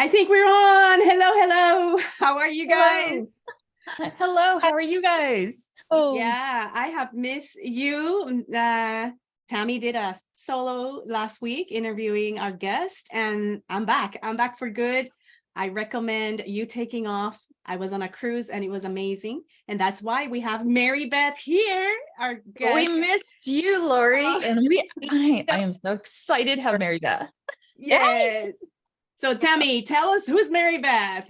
I think we're on. Hello, hello. How are you guys? Hello. Hello, how are you guys? Oh, Yeah, I have missed you. Tammy did a solo last week interviewing our guest, and I'm back. I'm back for good. I recommend you taking off. I was on a cruise and it was amazing. And that's why we have Mary Beth here, our We guest. missed you, Lori, Oh, and I am so excited to have Mary Beth. yes. So Tammy, tell us, who's Mary Beth?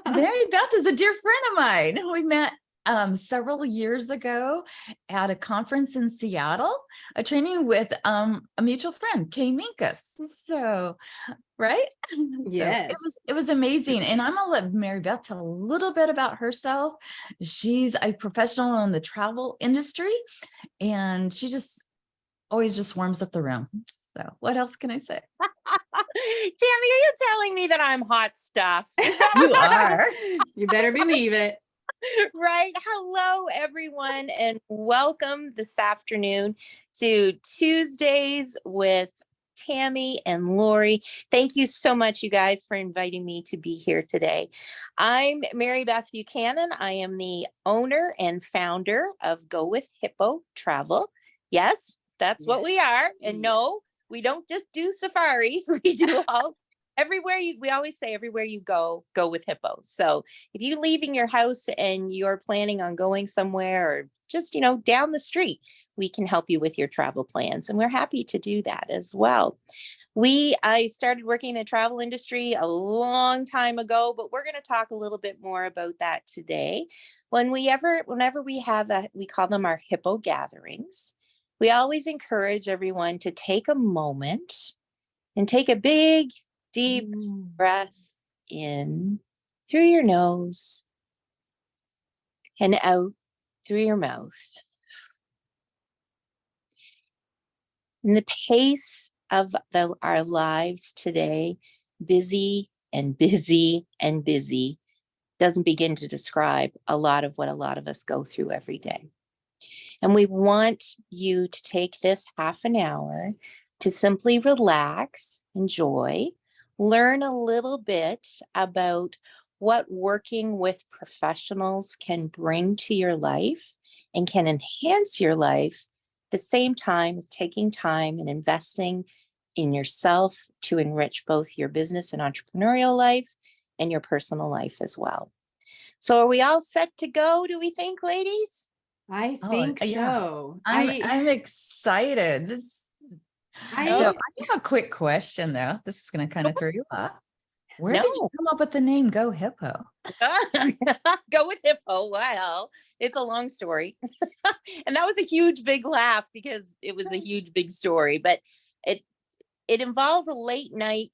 Mary Beth is a dear friend of mine. We met several years ago at a conference in Seattle, a training with a mutual friend, Kay Minkus. So, right? So Yes. it was amazing. And I'm gonna let Mary Beth tell a little bit about herself. She's a professional in the travel industry, and she always just warms up the room. So what else can I say? Tammy, are you telling me that I'm hot stuff? You are. You better believe it. Right. Hello, everyone, and welcome this afternoon to Tuesdays with Tammy and Lori. Thank you so much, you guys, for inviting me to be here today. I'm Mary Beth Buchanan. I am the owner and founder of Go With Hippo Travel. Yes, that's what we are. And no, we don't just do safaris. We do all we always say everywhere you go with Hippo. So if you're leaving your house and you're planning on going somewhere or just, down the street, we can help you with your travel plans. And we're happy to do that as well. I started working in the travel industry a long time ago, but we're going to talk a little bit more about that today. Whenever we have we call them our Hippo gatherings, we always encourage everyone to take a moment and take a big, deep breath in through your nose and out through your mouth. In the pace of our lives today, busy and busy and busy doesn't begin to describe a lot of what a lot of us go through every day. And we want you to take this half an hour to simply relax, enjoy, learn a little bit about what working with professionals can bring to your life and can enhance your life at the same time as taking time and investing in yourself to enrich both your business and entrepreneurial life and your personal life as well. So are we all set to go, do we think, ladies? I think so. I'm excited. So I have a quick question though. This is going to kind of throw you off. Where did you come up with the name Go Hippo? Go with Hippo. Well, it's a long story. And that was a huge, big laugh because it was a huge, big story, but it involves a late night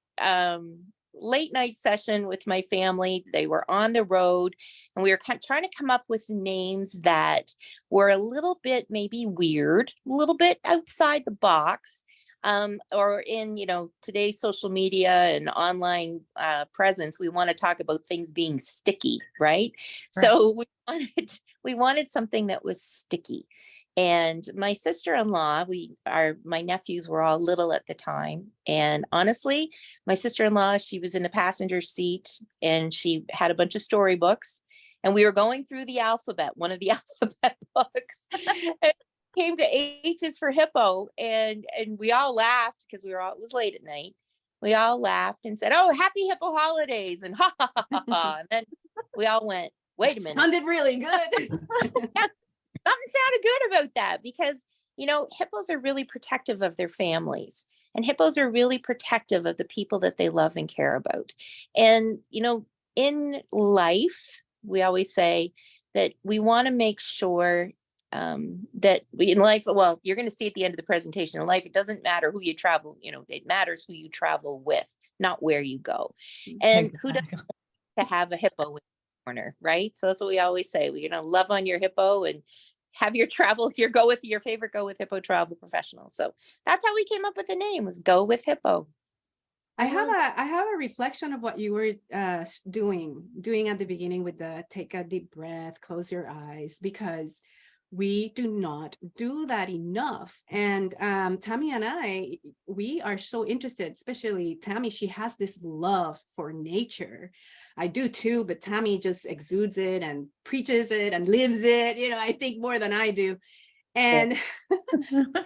session with my family. They were on the road and we were trying to come up with names that were a little bit maybe weird, a little bit outside the box. Or in, today's social media and online presence, we want to talk about things being sticky, right? So we wanted something that was sticky. And my sister-in-law, my nephews were all little at the time. And honestly, my sister-in-law, she was in the passenger seat and she had a bunch of storybooks. And we were going through the alphabet, one of the alphabet books. And came to H is for hippo, and we all laughed because it was late at night. We all laughed and said, "Oh, happy hippo holidays!" and ha ha ha ha. And then we all went, "Wait a minute, sounded really good." Something sounded good about that because hippos are really protective of their families, and hippos are really protective of the people that they love and care about. And in life, we always say that we want to make sure that in life, well, you're going to see at the end of the presentation, in life, it doesn't matter who you travel, it matters who you travel with, not where you go. And who doesn't want to have a hippo in the corner, right? So that's what we always say. We're going to love on your hippo and have your favorite Go With Hippo travel professional. So that's how we came up with the name, was Go With Hippo. I have a reflection of what you were doing at the beginning with the take a deep breath, close your eyes, because we do not do that enough. And Tammy and I, we are so interested, especially Tammy, she has this love for nature. I do too, but Tammy just exudes it and preaches it and lives it, you know, I think more than I do. And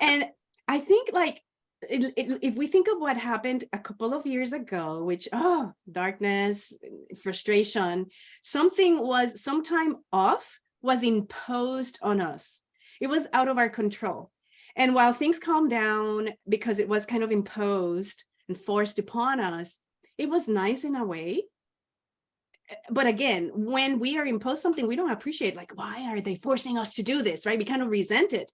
and I think like if we think of what happened a couple of years ago, which, oh, darkness, frustration, something was sometime off was imposed on us. It was out of our control. And while things calmed down because it was kind of imposed and forced upon us, it was nice in a way. But again, when we are imposed something, we don't appreciate, like, why are they forcing us to do this, right? We kind of resent it.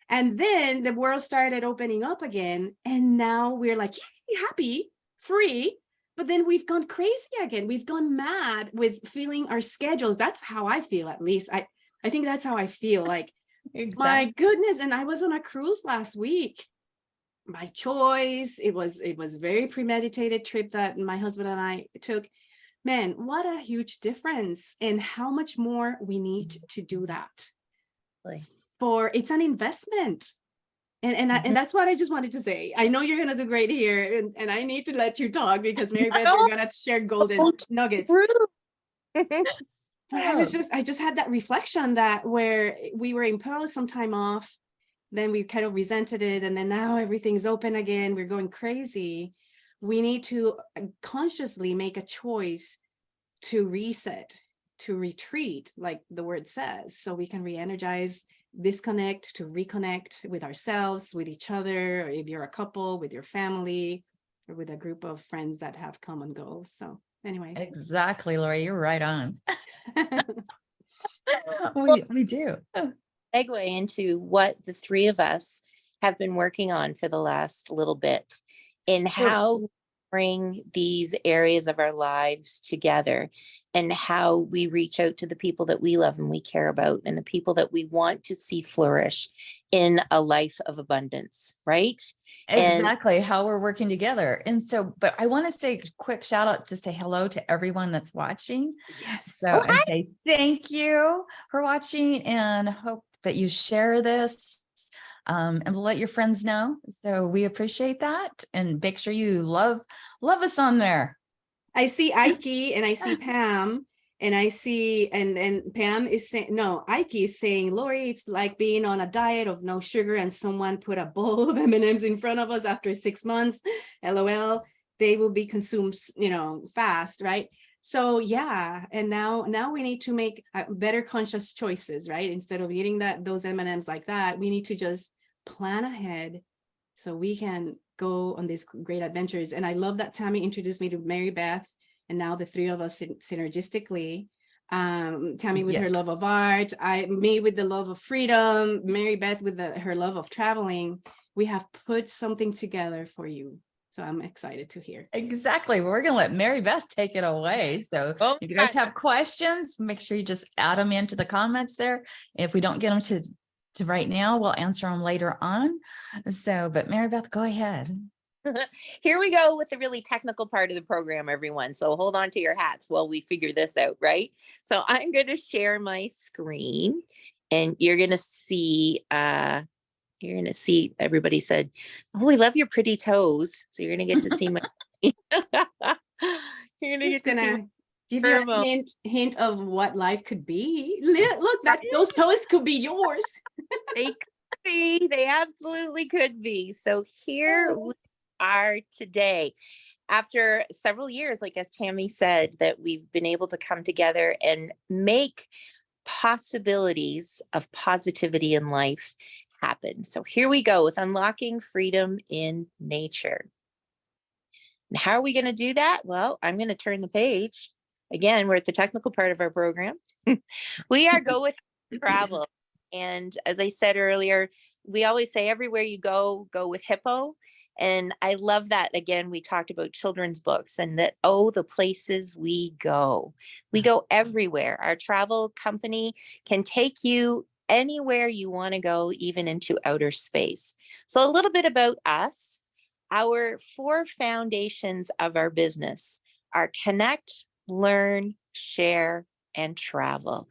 And then the world started opening up again. And now we're like, yay, happy, free. But then we've gone crazy again. We've gone mad with filling our schedules. That's how I feel, at least. I think that's how I feel. Like, my goodness. And I was on a cruise last week. My choice. It was a very premeditated trip that my husband and I took. Man, what a huge difference in how much more we need to do that. For it's an investment. And that's what I just wanted to say. I know you're gonna do great here, and I need to let you talk because Mary Beth, you're gonna share golden nuggets. I just had that reflection that where we were imposed some time off, then we kind of resented it, and then now everything's open again. We're going crazy. We need to consciously make a choice to reset, to retreat, like the word says, so we can re-energize, disconnect, to reconnect with ourselves, with each other, or if you're a couple, with your family, or with a group of friends that have common goals. So anyway. Exactly, Lori, you're right on. we do. Segue into what the three of us have been working on for the last little bit in how we bring these areas of our lives together and how we reach out to the people that we love and we care about and the people that we want to see flourish in a life of abundance, right? Exactly, how we're working together. And so, but I want to say a quick shout out to say hello to everyone that's watching. Yes. So I say thank you for watching and hope that you share this and let your friends know. So we appreciate that, and make sure you love us on there. I see Ike and I see Pam, and I see, and Pam is saying, no, Ike is saying, Lori, it's like being on a diet of no sugar and someone put a bowl of M&Ms in front of us after 6 months. LOL, they will be consumed, you know, fast, right? So yeah, and now we need to make better conscious choices, right? Instead of eating those M&Ms like that, we need to just plan ahead so we can go on these great adventures. And I love that Tammy introduced me to Mary Beth, and now the three of us synergistically. Tammy with her love of art, me with the love of freedom, Mary Beth with her love of traveling. We have put something together for you. So I'm excited to hear. Exactly. We're going to let Mary Beth take it away. So if you guys have questions, make sure you just add them into the comments there. If we don't get them to right now, we'll answer them later on. So, but Mary Beth, go ahead. Here we go with the really technical part of the program, everyone. So hold on to your hats while we figure this out, right? So I'm going to share my screen and you're going to see, everybody said, oh, we love your pretty toes. So you're going to get to see my, you're going to get to see give you a hint of what life could be. Look, those toes could be yours. They could be. They absolutely could be. So here we are today. After several years, like as Tammy said, that we've been able to come together and make possibilities of positivity in life happen. So here we go with unlocking freedom in nature. And how are we going to do that? Well, I'm going to turn the page. Again, we're at the technical part of our program. We are go with travel. And as I said earlier, we always say everywhere you go with Hippo. And I love that. Again, we talked about children's books and that, the places we go everywhere. Our travel company can take you anywhere you want to go, even into outer space. So a little bit about us. Our 4 foundations of our business are connect, learn, share, and travel.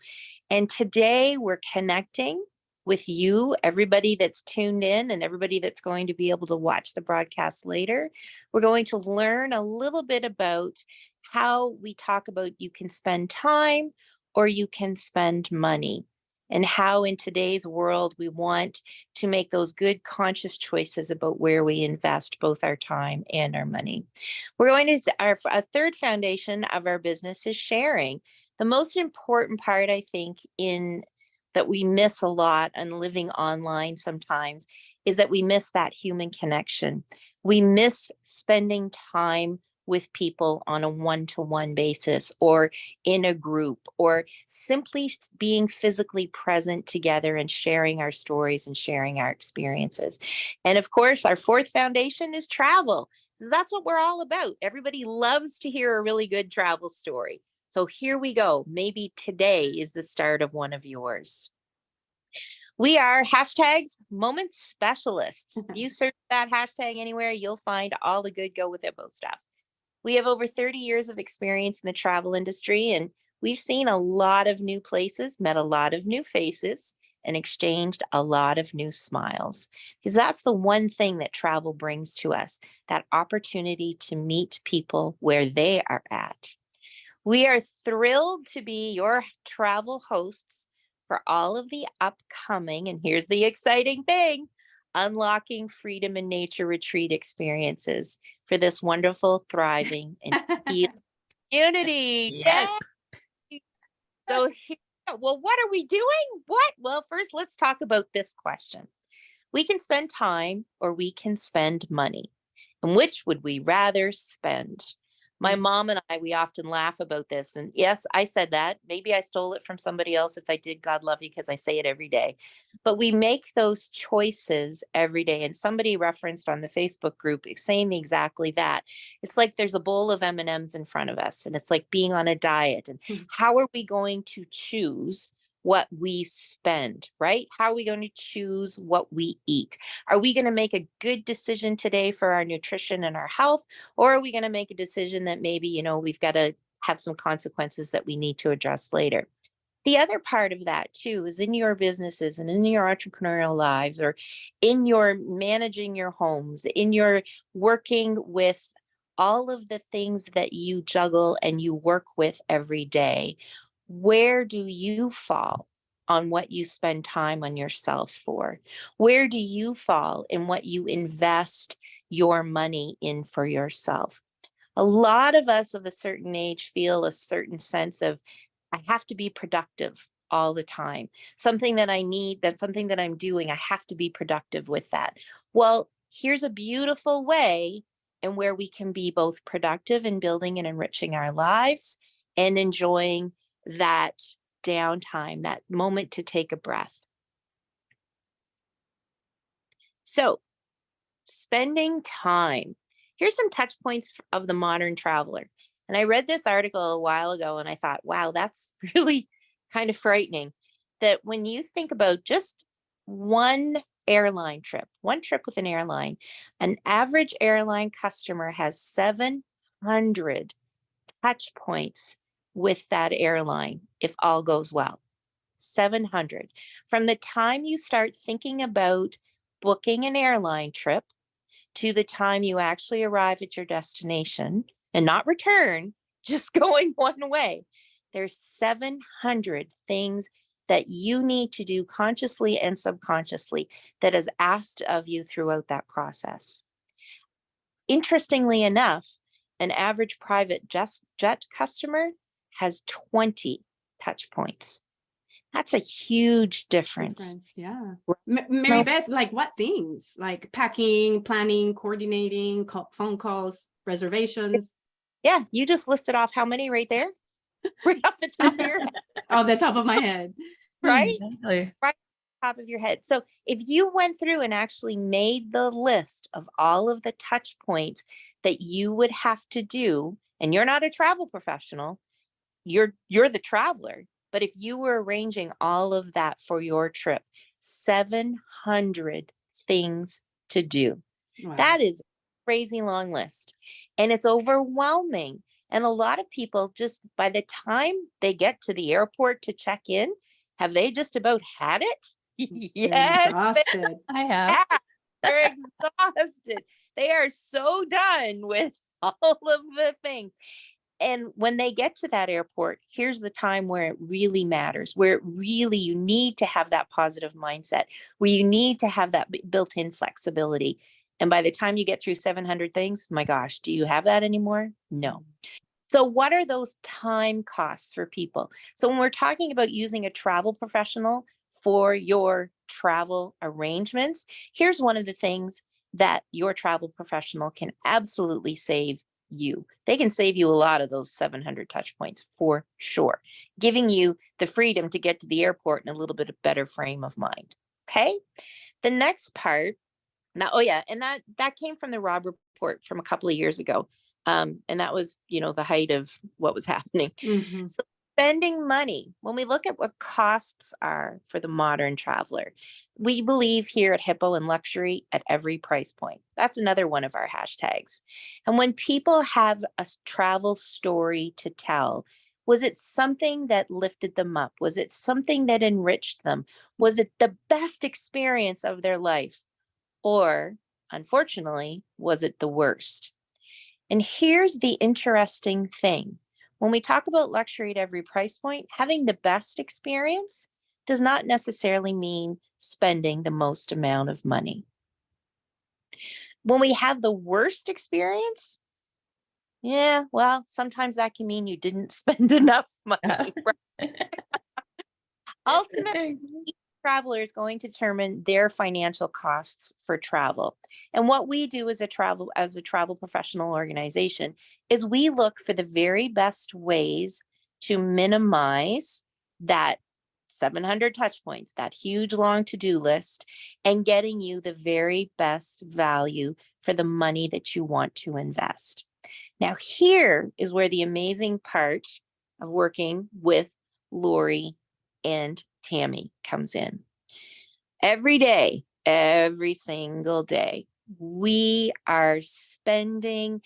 And today we're connecting with you, everybody that's tuned in and everybody that's going to be able to watch the broadcast later. We're going to learn a little bit about how we talk about you can spend time or you can spend money, and how in today's world we want to make those good conscious choices about where we invest both our time and our money. We're going to, our third foundation of our business is sharing. The most important part, I think, in that we miss a lot and living online sometimes is that we miss that human connection. We miss spending time with people on a one-to-one basis or in a group, or simply being physically present together and sharing our stories and sharing our experiences. And of course, our fourth foundation is travel. So that's what we're all about. Everybody loves to hear a really good travel story. So here we go. Maybe today is the start of one of yours. We are hashtags Moments Specialists. If you search that hashtag anywhere, you'll find all the good Go With It stuff. We have over 30 years of experience in the travel industry, and we've seen a lot of new places, met a lot of new faces, and exchanged a lot of new smiles. Because that's the one thing that travel brings to us, that opportunity to meet people where they are at. We are thrilled to be your travel hosts for all of the upcoming, and here's the exciting thing, Unlocking Freedom in Nature retreat experiences for this wonderful, thriving, and healing community. Yes. Yay! So, well, what are we doing? What? Well, first, let's talk about this question. We can spend time or we can spend money. And which would we rather spend? My mom and I, we often laugh about this. And yes, I said that. Maybe I stole it from somebody else. If I did, God love you, because I say it every day. But we make those choices every day. And somebody referenced on the Facebook group saying exactly that. It's like there's a bowl of M&Ms in front of us, and it's like being on a diet. And how are we going to choose what we spend, right? How are we going to choose what we eat? Are we going to make a good decision today for our nutrition and our health? Or are we going to make a decision that maybe, we've got to have some consequences that we need to address later? The other part of that too is in your businesses and in your entrepreneurial lives, or in your managing your homes, in your working with all of the things that you juggle and you work with every day. Where do you fall on what you spend time on yourself for? Where do you fall in what you invest your money in for yourself? A lot of us of a certain age feel a certain sense of, I have to be productive all the time. Something that I need, that's something that I'm doing, I have to be productive with that. Well, here's a beautiful way and where we can be both productive in building and enriching our lives and enjoying that downtime, that moment to take a breath. So, spending time. Here's some touch points of the modern traveler. And I read this article a while ago and I thought, wow, that's really kind of frightening. That when you think about just one airline trip, one trip with an airline, an average airline customer has 700 touch points with that airline if all goes well. 700. From the time you start thinking about booking an airline trip to the time you actually arrive at your destination and not return, just going one way, there's 700 things that you need to do consciously and subconsciously that is asked of you throughout that process. Interestingly enough, an average private jet customer has 20 touch points. That's a huge difference. Yeah. Mary Beth, like what things? Like packing, planning, coordinating, phone calls, reservations? Yeah, you just listed off how many right there? Right off the top of your head. Off the top of my head. Right? Exactly. Right off the top of your head. So if you went through and actually made the list of all of the touch points that you would have to do, and you're not a travel professional, you're the traveler. But if you were arranging all of that for your trip, 700 things to do. Wow. That is a crazy long list. And it's overwhelming. And a lot of people just by the time they get to the airport to check in, have they just about had it? Yes, Exhausted. I have. they're exhausted. They are so done with all of the things. And when they get to that airport, here's the time where it really matters, where it really, you need to have that positive mindset, where you need to have that built-in flexibility. And by the time you get through 700 things, my gosh, do you have that anymore? No. So what are those time costs for people? So when we're talking about using a travel professional for your travel arrangements, here's one of the things that your travel professional can absolutely save you. They can save you a lot of those 700 touch points for sure, giving you the freedom to get to the airport in a little bit of better frame of mind. Okay. The next part now, oh yeah, and that came from the Rob report from a couple of years ago. And that was, the height of what was happening. Mhm. So spending money, when we look at what costs are for the modern traveler, we believe here at Hippo and Luxury at every price point. That's another one of our hashtags. And when people have a travel story to tell, was it something that lifted them up? Was it something that enriched them? Was it the best experience of their life? Or, unfortunately, was it the worst? And here's the interesting thing. When we talk about luxury at every price point, having the best experience does not necessarily mean spending the most amount of money. When we have the worst experience, yeah, well, sometimes that can mean you didn't spend enough money. Right? Ultimately, each traveler is going to determine their financial costs for travel. And what we do as a travel professional organization is we look for the very best ways to minimize that 700 touch points, that huge long to-do list, and getting you the very best value for the money that you want to invest. Now, here is where the amazing part of working with Lori and Tammy comes in. Every day, every single day, we are spending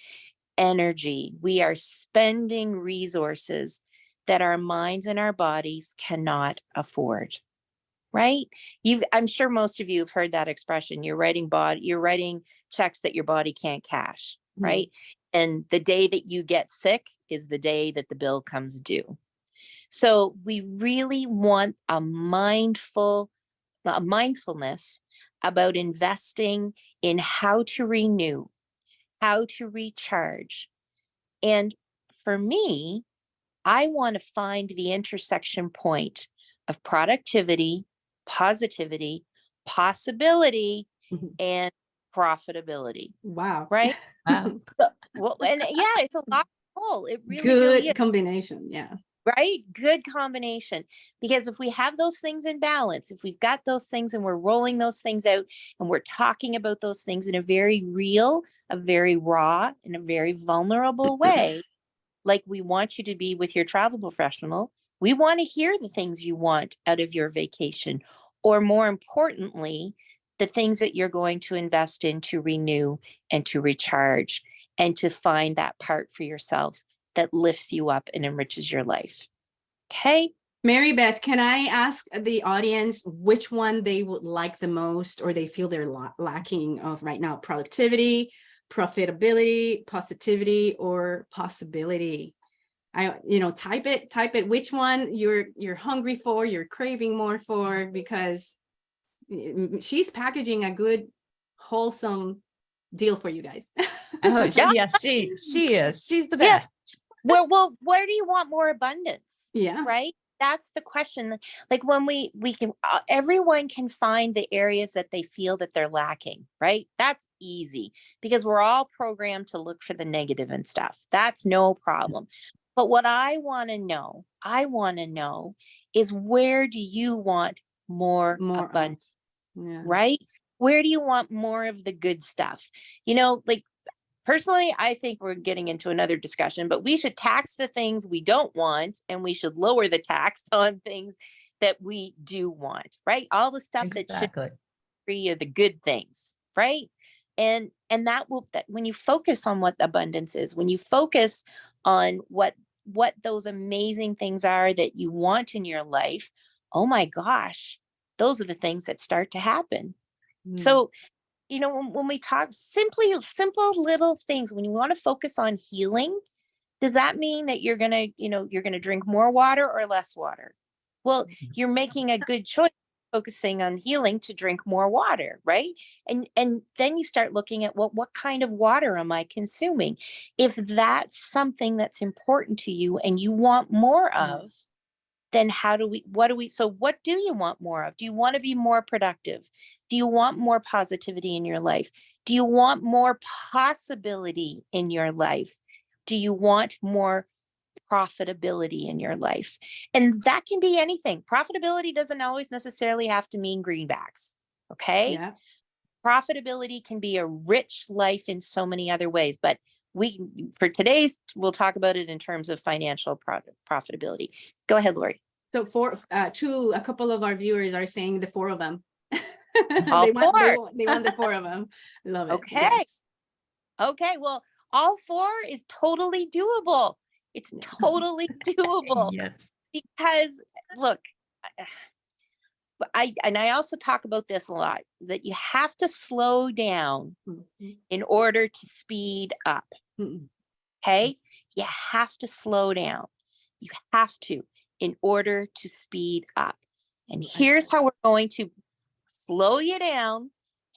energy, we are spending resources that our minds and our bodies cannot afford. Right? I'm sure most of you have heard that expression. You're writing checks that your body can't cash, right? And the day that you get sick is the day that the bill comes due. So we really want a mindfulness about investing in how to renew, how to recharge. And for me, I want to find the intersection point of productivity, positivity, possibility, Mhm. and profitability. Wow. Right? Wow. So, well, and yeah, it's a lot of goal. It really, really Good is. combination. Yeah. Right? Good combination. Because if we have those things in balance, if we've got those things and we're rolling those things out and we're talking about those things in a very real, a very raw, and a very vulnerable way, like we want you to be with your travel professional, we want to hear the things you want out of your vacation, or more importantly, the things that you're going to invest in to renew and to recharge and to find that part for yourself that lifts you up and enriches your life. Okay. Mary Beth, can I ask the audience which one they would like the most, or they feel they're lacking of right now? Productivity, profitability, positivity, or possibility? Type it, which one you're hungry for, you're craving more for, because she's packaging a good, wholesome deal for you guys. Oh, Yeah. she is. She's the Yeah. best. Well, where do you want more abundance? Yeah. Right? That's the question. Like when we can, everyone can find the areas that they feel that they're lacking, right? That's easy because we're all programmed to look for the negative and stuff. That's no problem. But what I want to know is, where do you want more abundance, Yeah. right? Where do you want more of the good stuff? Like, personally, I think we're getting into another discussion, but we should tax the things we don't want, and we should lower the tax on things that we do want, right? All the stuff that should Exactly. be free of the good things, right? And that when you focus on what abundance is, when you focus on what those amazing things are that you want in your life, oh my gosh, those are the things that start to happen. Mm. So, when we talk simple little things, when you want to focus on healing, does that mean that you're going to drink more water or less water? Well, you're making a good choice focusing on healing to drink more water, right? And then you start looking at, well, what kind of water am I consuming? If that's something that's important to you and you want more of, then what do you want more of? Do you want to be more productive? Do you want more positivity in your life? Do you want more possibility in your life? Do you want more profitability in your life? And that can be anything. Profitability doesn't always necessarily have to mean greenbacks. Okay. Yeah. Profitability can be a rich life in so many other ways, but we'll talk about it in terms of financial profitability. Go ahead, Lori. So a couple of our viewers are saying the 4 of them. All they want four. they want the 4 of them. Love it. Okay. Yes. Okay. Well, all 4 is totally doable. It's totally doable Yes. because look, I also talk about this a lot, that you have to slow down in order to speed up. Okay. You have to slow down. You have to in order to speed up. And here's how we're going to slow you down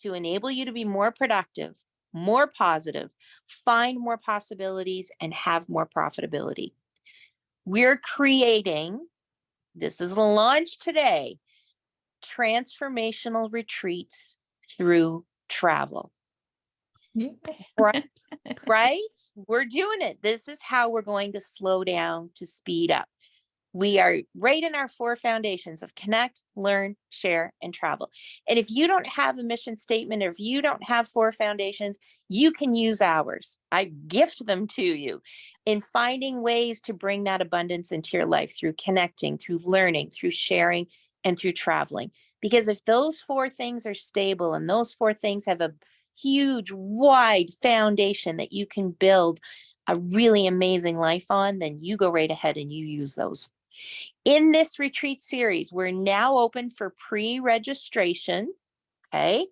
to enable you to be more productive, more positive, find more possibilities, and have more profitability. We're creating, this is the launch today, transformational retreats through travel. Yeah. Right? We're doing it. This is how we're going to slow down to speed up. We are right in our 4 foundations of connect, learn, share, and travel. And if you don't have a mission statement, or if you don't have 4 foundations, you can use ours. I gift them to you in finding ways to bring that abundance into your life through connecting, through learning, through sharing, and through traveling. Because if those 4 things are stable and those 4 things have a huge, wide foundation that you can build a really amazing life on, then you go right ahead and you use those. In this retreat series, we're now open for pre-registration. Okay.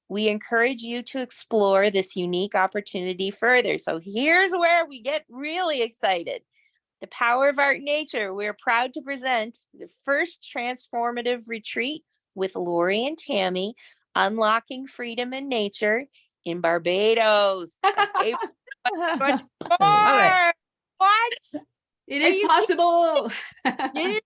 We encourage you to explore this unique opportunity further. So here's where we get really excited. The Power of Art and Nature. We're proud to present the first transformative retreat with Lori and Tammy, Unlocking Freedom in Nature in Barbados. Love it. What? It is possible. It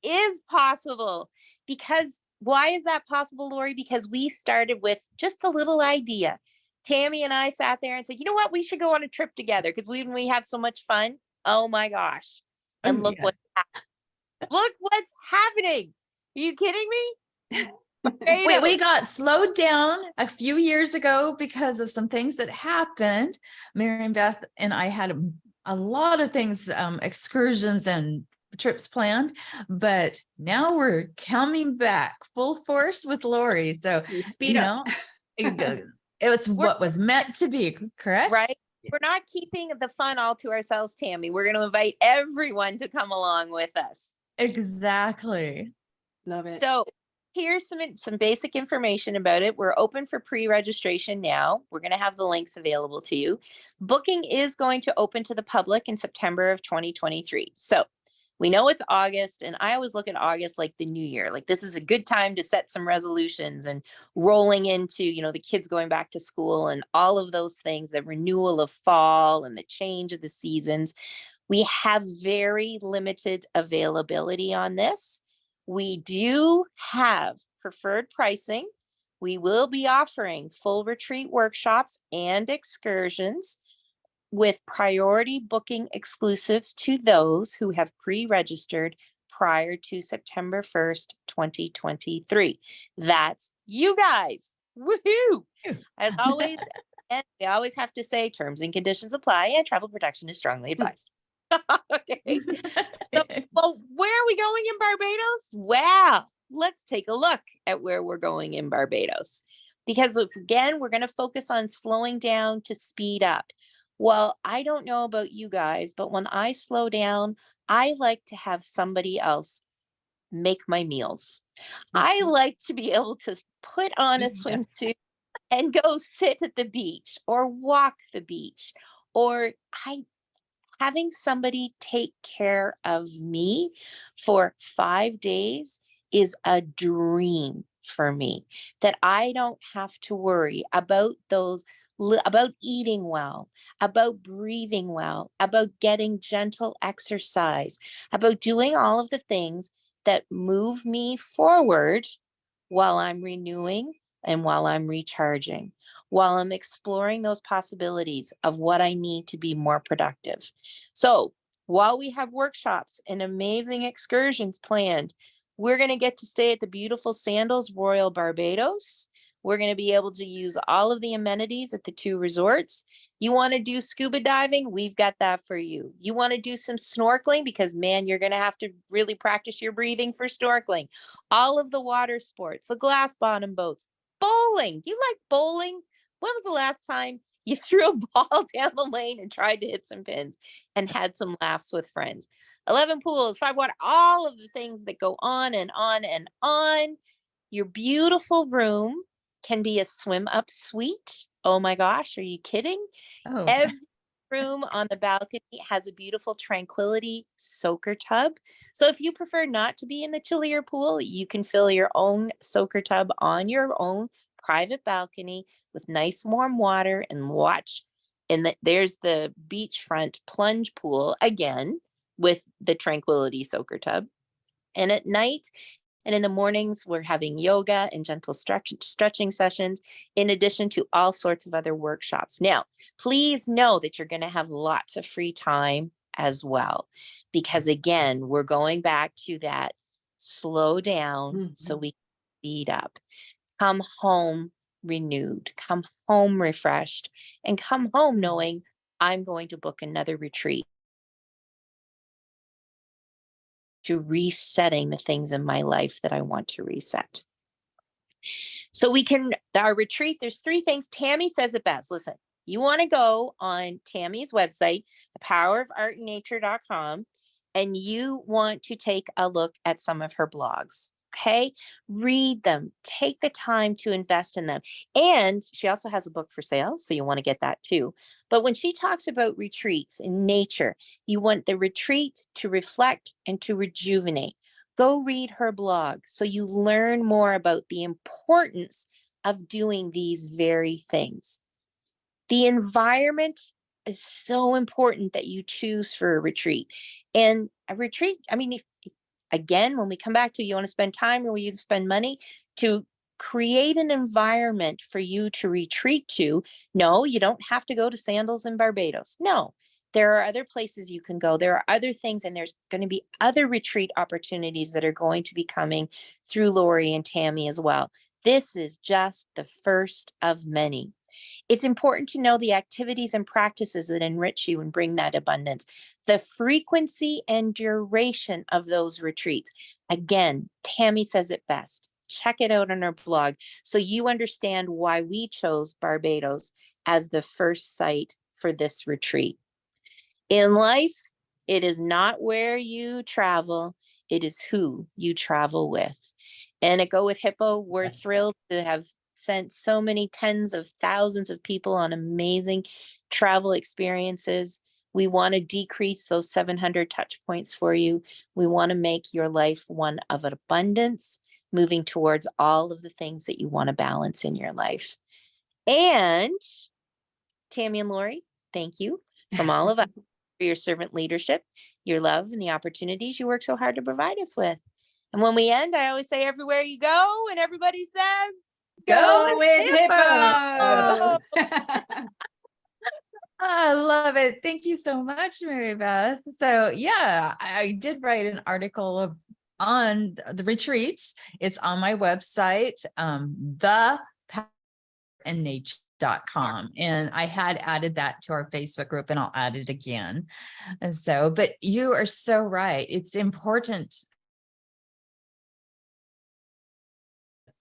is possible. Because why is that possible, Lori? Because we started with just a little idea. Tammy and I sat there and said, you know what? We should go on a trip together because we have so much fun. Oh my gosh. And look what's happening. Are you kidding me? Wait, we got slowed down a few years ago because of some things that happened. Mary Beth and I had a lot of things, excursions and trips planned, but now we're coming back full force with Lori. So, Speed up. it was what was meant to be, correct? Right. We're not keeping the fun all to ourselves, Tammy. We're going to invite everyone to come along with us. Exactly. Love it. So here's some basic information about it. We're open for pre-registration now. We're going to have the links available to you. Booking is going to open to the public in September of 2023. So we know it's August, and I always look at August like the new year. Like this is a good time to set some resolutions and rolling into, the kids going back to school and all of those things, the renewal of fall and the change of the seasons. We have very limited availability on this. We do have preferred pricing. We will be offering full retreat workshops and excursions with priority booking exclusives to those who have pre-registered prior to September 1st, 2023. That's you guys. Woohoo! As always, and we always have to say terms and conditions apply and travel protection is strongly advised. Okay. So, well, where are we going in Barbados? Well, let's take a look at where we're going in Barbados. Because again, we're going to focus on slowing down to speed up. Well, I don't know about you guys, but when I slow down, I like to have somebody else make my meals. I like to be able to put on a Yeah. swimsuit and go sit at the beach or walk the beach, or I having somebody take care of me for 5 days is a dream for me, that I don't have to worry about about eating well, about breathing well, about getting gentle exercise, about doing all of the things that move me forward while I'm renewing and while I'm recharging, while I'm exploring those possibilities of what I need to be more productive. So while we have workshops and amazing excursions planned, we're going to get to stay at the beautiful Sandals Royal Barbados. We're going to be able to use all of the amenities at the 2 resorts. You want to do scuba diving? We've got that for you. You want to do some snorkeling? Because, man, you're going to have to really practice your breathing for snorkeling. All of the water sports, the glass bottom boats, bowling. Do you like bowling? When was the last time you threw a ball down the lane and tried to hit some pins and had some laughs with friends? 11 pools, 5 water, all of the things that go on and on and on. Your beautiful room can be a swim up suite. Oh my gosh, are you kidding? Oh, Every room on the balcony has a beautiful tranquility soaker tub. So if you prefer not to be in the chillier pool, you can fill your own soaker tub on your own private balcony with nice warm water and watch. And there's the beachfront plunge pool again with the tranquility soaker tub. And at night, and in the mornings, we're having yoga and gentle stretching sessions, in addition to all sorts of other workshops. Now, please know that you're going to have lots of free time as well, because again, we're going back to that slow down so we speed up. Come home renewed, come home refreshed, and come home knowing I'm going to book another retreat, to resetting the things in my life that I want to reset. So our retreat, there's 3 things. Tammy says it best. Listen, you want to go on Tammy's website, thepowerofartandnature.com, and you want to take a look at some of her blogs. Okay. Read them, take the time to invest in them. And she also has a book for sale, so you want to get that too. But when she talks about retreats in nature, you want the retreat to reflect and to rejuvenate. Go read her blog so you learn more about the importance of doing these very things. The environment is so important that you choose for a retreat. And a retreat, I mean, again, when we come back to, you want to spend time or you spend money to create an environment for you to retreat to. No, you don't have to go to Sandals in Barbados. No, there are other places you can go. There are other things, and there's going to be other retreat opportunities that are going to be coming through Lori and Tammy as well. This is just the first of many. It's important to know the activities and practices that enrich you and bring that abundance, the frequency and duration of those retreats. Again, Tammy says it best. Check it out on her blog so you understand why we chose Barbados as the first site for this retreat. In life, it is not where you travel, it is who you travel with. And at Go with Hippo, we're thrilled to have sent so many tens of thousands of people on amazing travel experiences. We want to decrease those 700 touch points for you. We want to make your life one of abundance, moving towards all of the things that you want to balance in your life. And Tammy and Lori, thank you from all of us for your servant leadership, your love, and the opportunities you work so hard to provide us with. And when we end, I always say, everywhere you go, and everybody says, Go with Hippo. Hippo. I love it. Thank you so much, Mary Beth. So yeah, I did write an article on the retreats. It's on my website, thepowerofandnature.com. And I had added that to our Facebook group, and I'll add it again. And so, but you are so right. It's important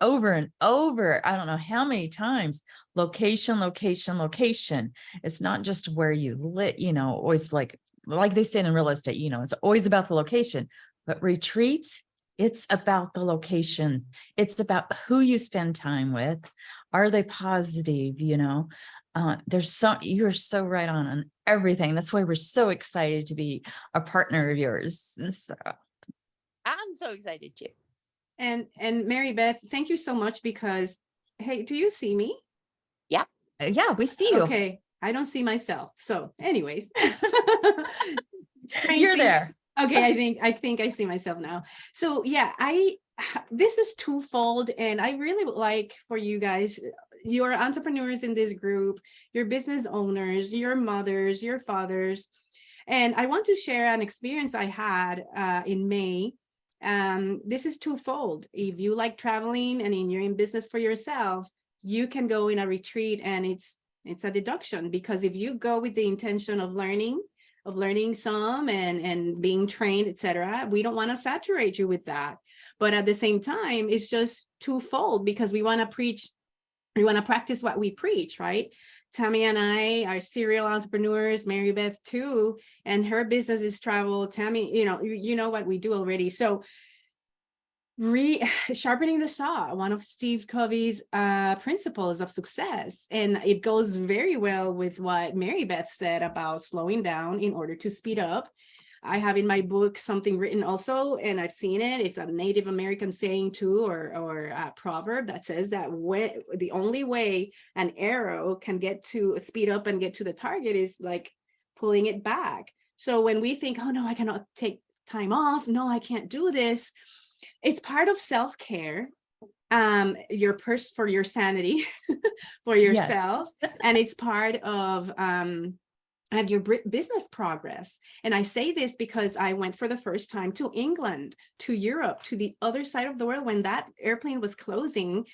over and over. I don't know how many times. Location, location, location. It's not just where you live, always like they say in real estate, it's always about the location, but retreats, It's about the location. It's about who you spend time with. Are they positive? You're so right on everything. That's why we're so excited to be a partner of yours. So, I'm so excited too. And Mary Beth, thank you so much because, hey, do you see me? yeah, we see you. Okay, I don't see myself. So, anyways, strange You're things. there. Okay, I think I see myself now. So yeah, this is twofold, and I really would like for you guys, you're entrepreneurs in this group, you're business owners, your mothers, your fathers, and I want to share an experience I had in May. This is twofold. If you like traveling and you're in business for yourself, you can go in a retreat, and it's a deduction, because if you go with the intention of learning some and being trained, etc., we don't want to saturate you with that. But at the same time, it's just twofold, because we want to practice what we preach, right? Tammy and I are serial entrepreneurs, Mary Beth too, and her business is travel. Tammy, you know what we do already. So sharpening the saw, one of Steve Covey's principles of success, and it goes very well with what Mary Beth said about slowing down in order to speed up. I have in my book something written also, and I've seen it. It's a Native American saying too, or a proverb that says that the only way an arrow can get to speed up and get to the target is like pulling it back. So when we think, oh no, I cannot take time off, no, I can't do this, it's part of self-care, for your sanity, for yourself. Yes. And it's part of your business progress. And I say this because I went for the first time to England, to Europe, to the other side of the world when that airplane was closing.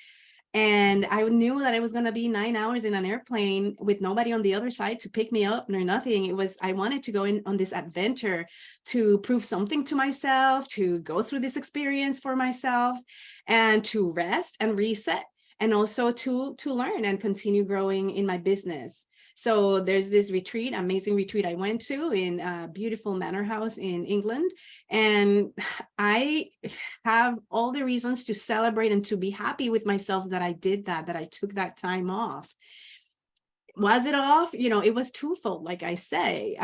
And I knew that I was going to be 9 hours in an airplane with nobody on the other side to pick me up or nothing. I wanted to go on this adventure to prove something to myself, to go through this experience for myself, and to rest and reset, and also to learn and continue growing in my business. So there's this retreat, amazing retreat I went to in a beautiful manor house in England. And I have all the reasons to celebrate and to be happy with myself that I did that I took that time off. Was it off? It was twofold, like I say.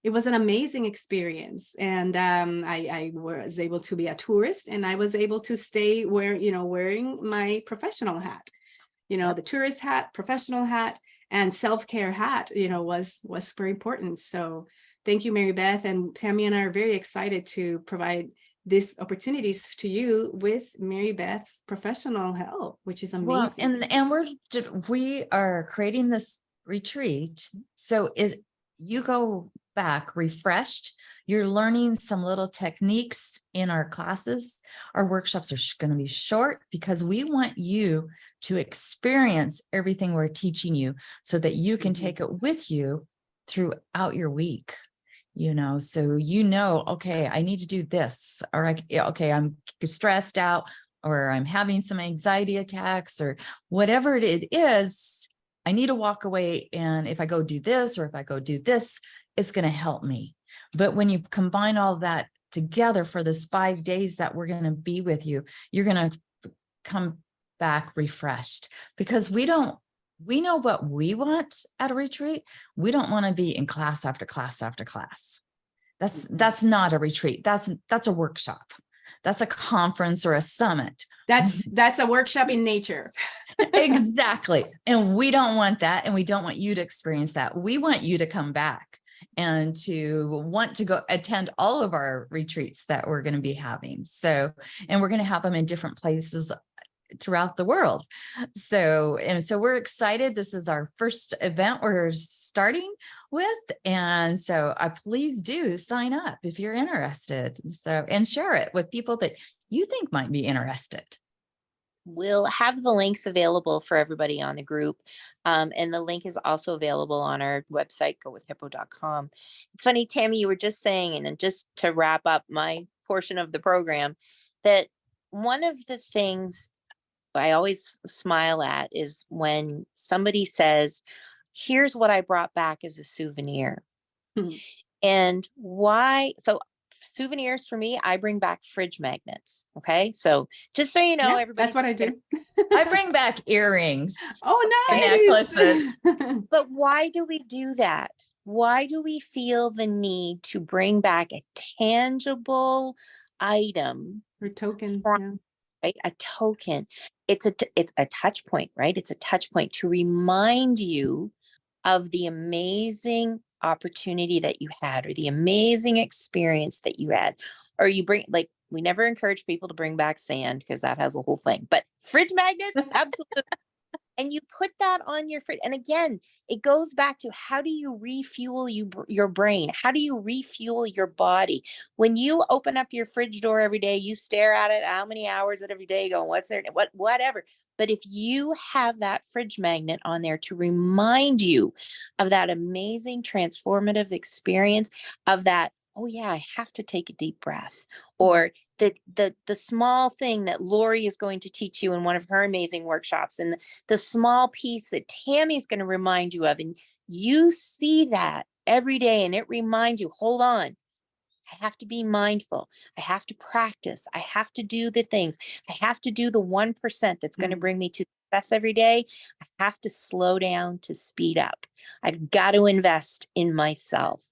It was an amazing experience. And I was able to be a tourist, and I was able to stay wearing my professional hat, the tourist hat, professional hat, and self-care hat, was super important. So thank you, Mary Beth, and Tammy and I are very excited to provide these opportunities to you with Mary Beth's professional help, which is amazing. Well, and we are creating this retreat. So you go back refreshed. You're learning some little techniques in our classes. Our workshops are going to be short because we want you to experience everything we're teaching you so that you can take it with you throughout your week. So okay, I need to do this, or okay, I'm stressed out, or I'm having some anxiety attacks, or whatever it is, I need to walk away. And if I go do this, or if I go do this, it's going to help me. But when you combine all that together for this 5 days that we're going to be with you, you're going to come back refreshed, because we know what we want at a retreat. We don't want to be in class after class after class. That's not a retreat. That's a workshop. That's a conference or a summit. That's a workshop in nature. Exactly. And we don't want that. And we don't want you to experience that. We want you to come back and to want to go attend all of our retreats that we're going to be having. So, and we're going to have them in different places throughout the world. So we're excited. This is our first event we're starting with. And so please do sign up if you're interested. So, and share it with people that you think might be interested. We'll have the links available for everybody on the group. And the link is also available on our website, gowithhippo.com. It's funny, Tammy, you were just saying, and just to wrap up my portion of the program, that one of the things I always smile at is when somebody says, here's what I brought back as a souvenir. Mm-hmm. And why? So souvenirs for me, I bring back fridge magnets. Okay. So just so you know, Yeah, everybody. that's what I do. I bring back earrings, Oh, necklaces. nice. But why do we do that? Why do we feel the need to bring back a tangible item, Or token. from, Yeah. right? A token. It's a touch point, right? It's a touch point to remind you of the amazing opportunity that you had, or the amazing experience that you had. Or you bring, like, we never encourage people to bring back sand because that has a whole thing, but fridge magnets, absolutely. And you put that on your fridge. And again, it goes back to, how do you refuel your brain? How do you refuel your body? When you open up your fridge door every day, you stare at it, how many hours at every day going, what's there, whatever. But if you have that fridge magnet on there to remind you of that amazing transformative experience, of that, oh yeah, I have to take a deep breath, or the small thing that Lori is going to teach you in one of her amazing workshops, and the small piece that Tammy's going to remind you of, and you see that every day, and it reminds you, hold on, I have to be mindful. I have to practice. I have to do the things. I have to do the 1% that's going to bring me to success every day. I have to slow down to speed up. I've got to invest in myself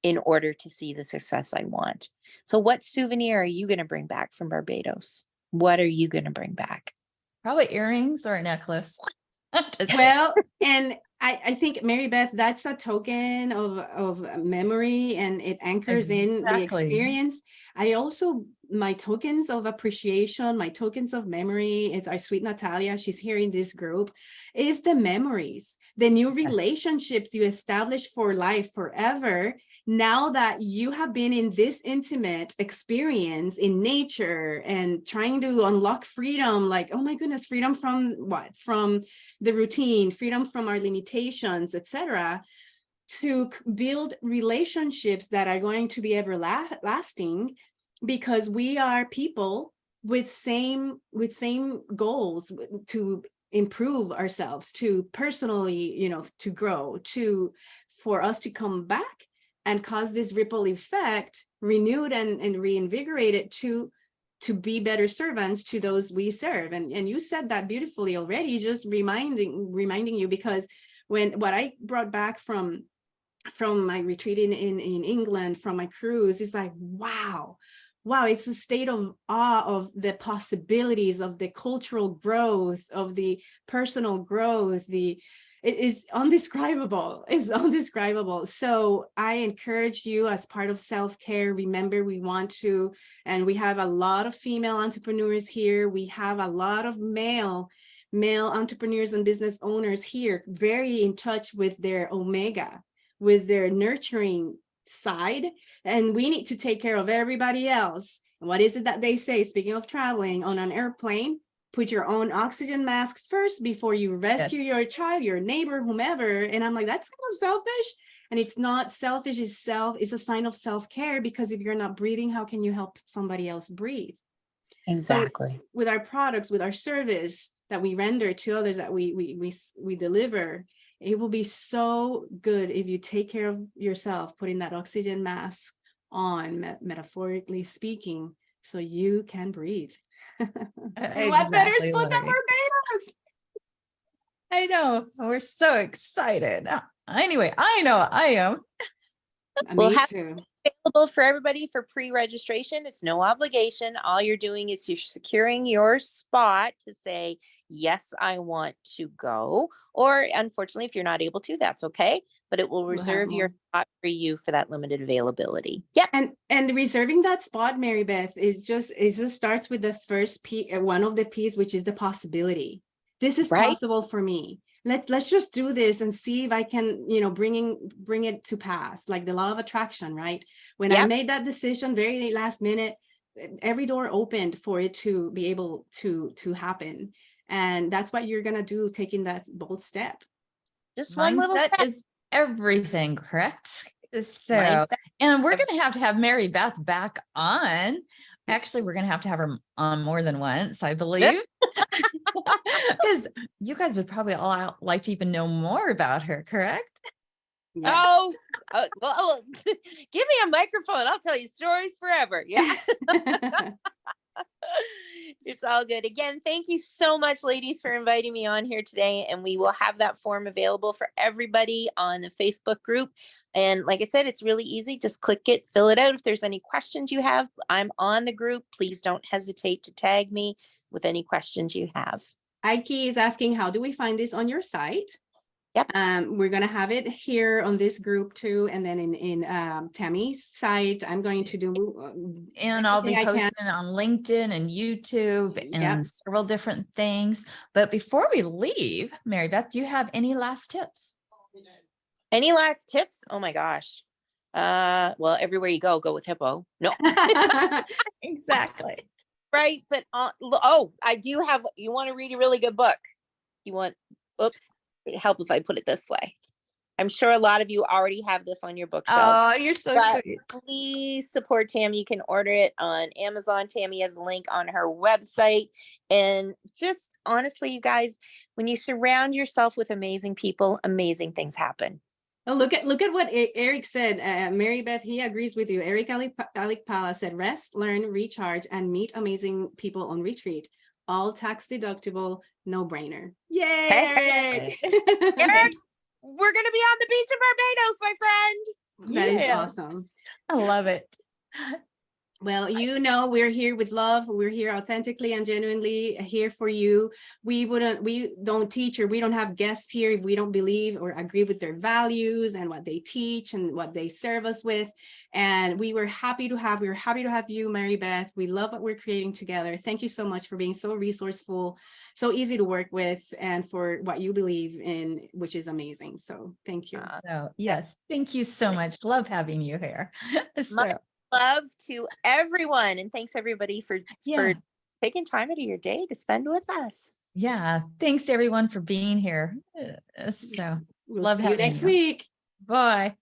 in order to see the success I want. So what souvenir are you going to bring back from Barbados? What are you going to bring back? Probably earrings or a necklace. Well, and I think, Mary Beth, that's a token of memory, and it anchors in the Exactly. experience. I also, my tokens of appreciation, my tokens of memory, is our sweet Natalia. She's here in this group, is the memories, the new relationships you establish for life forever. Now that you have been in this intimate experience in nature and trying to unlock freedom, like, oh my goodness, freedom from what? From the routine, freedom from our limitations, etc., to build relationships that are going to be everlasting, because we are people with same goals, to improve ourselves, to personally, to grow, for us to come back and cause this ripple effect, renewed and reinvigorated, to be better servants to those we serve. And you said that beautifully already, just reminding you, because what I brought back from my retreat in England, from my cruise, is like, wow, it's a state of awe of the possibilities of the cultural growth, of the personal growth. It is undescribable. It's undescribable. So I encourage you, as part of self-care, remember, we want to, and we have a lot of female entrepreneurs here. We have a lot of male entrepreneurs and business owners here, very in touch with their omega, with their nurturing side. And we need to take care of everybody else. And what is it that they say? Speaking of traveling on an airplane, put your own oxygen mask first before you rescue your child, your neighbor, whomever. And I'm like, that's kind of selfish. And it's not selfish, it's a sign of self-care, because if you're not breathing, how can you help somebody else breathe? Exactly. So with our products, with our service that we render to others, that we deliver, it will be so good if you take care of yourself, putting that oxygen mask on, metaphorically speaking, so you can breathe. Exactly, What better spot than Lori. Barbados? I know. We're so excited. Anyway, I know I am. We'll Me have too. available for everybody for pre-registration. It's no obligation. All you're doing is you're securing your spot to say, yes, I want to go. Or unfortunately, if you're not able to, that's okay. But it will We'll have reserve your more. spot for you for that limited availability. Yep. And reserving that spot, Mary Beth, it just starts with the first P, one of the P's, which is the possibility. This is Right. possible for me. Let's just do this and see if I can, bring it to pass, like the law of attraction, right? When I Yep. made that decision very last minute, every door opened for it to be able to happen. And that's what you're gonna do, taking that bold step. Just one little Mindset step. is everything, correct? So, Mindset. and we're going to have Mary Beth back on. Actually, we're going to have her on more than once, I believe. Because you guys would probably all like to even know more about her, correct? Yes. Well, give me a microphone. I'll tell you stories forever. Yeah. It's all good. Again, thank you so much, ladies, for inviting me on here today. And we will have that form available for everybody on the Facebook group. And like I said, it's really easy. Just click it, fill it out. If there's any questions you have, I'm on the group. Please don't hesitate to tag me with any questions you have. Ike is asking, how do we find this on your site? Yep. We're going to have it here on this group too. And then in Tammy's site, I'm going to do. And I'll be everything I can. posting on LinkedIn and YouTube and Yep. several different things. But before we leave, Mary Beth, do you have any last tips? Any last tips? Oh my gosh. Well, everywhere you go with Hippo. No. Exactly. Right. But I do have, you want to read a really good book. It'd help if I put it this way. I'm sure a lot of you already have this on your bookshelf. Oh, you're so sweet. Please support Tammy. You can order it on Amazon. Tammy has a link on her website. And just honestly, you guys, when you surround yourself with amazing people, amazing things happen. Oh, look at what Eric said. Mary Beth, he agrees with you. Eric Alikpala said, rest, learn, recharge, and meet amazing people on retreat. All tax deductible, no brainer. Yay, Eric! Eric, we're going to be on the beach of Barbados, my friend. That is awesome. I love it. Well, we're here with love. We're here authentically and genuinely here for you. We don't teach, or we don't have guests here if we don't believe or agree with their values and what they teach and what they serve us with. And we're happy to have you, Mary Beth. We love what we're creating together. Thank you so much for being so resourceful, so easy to work with, and for what you believe in, which is amazing. So thank you. So yes, thank you so much. Love having you here. Love to everyone, and thanks everybody for taking time out of your day to spend with us. Yeah, thanks everyone for being here. So We'll love see you having next week. Bye.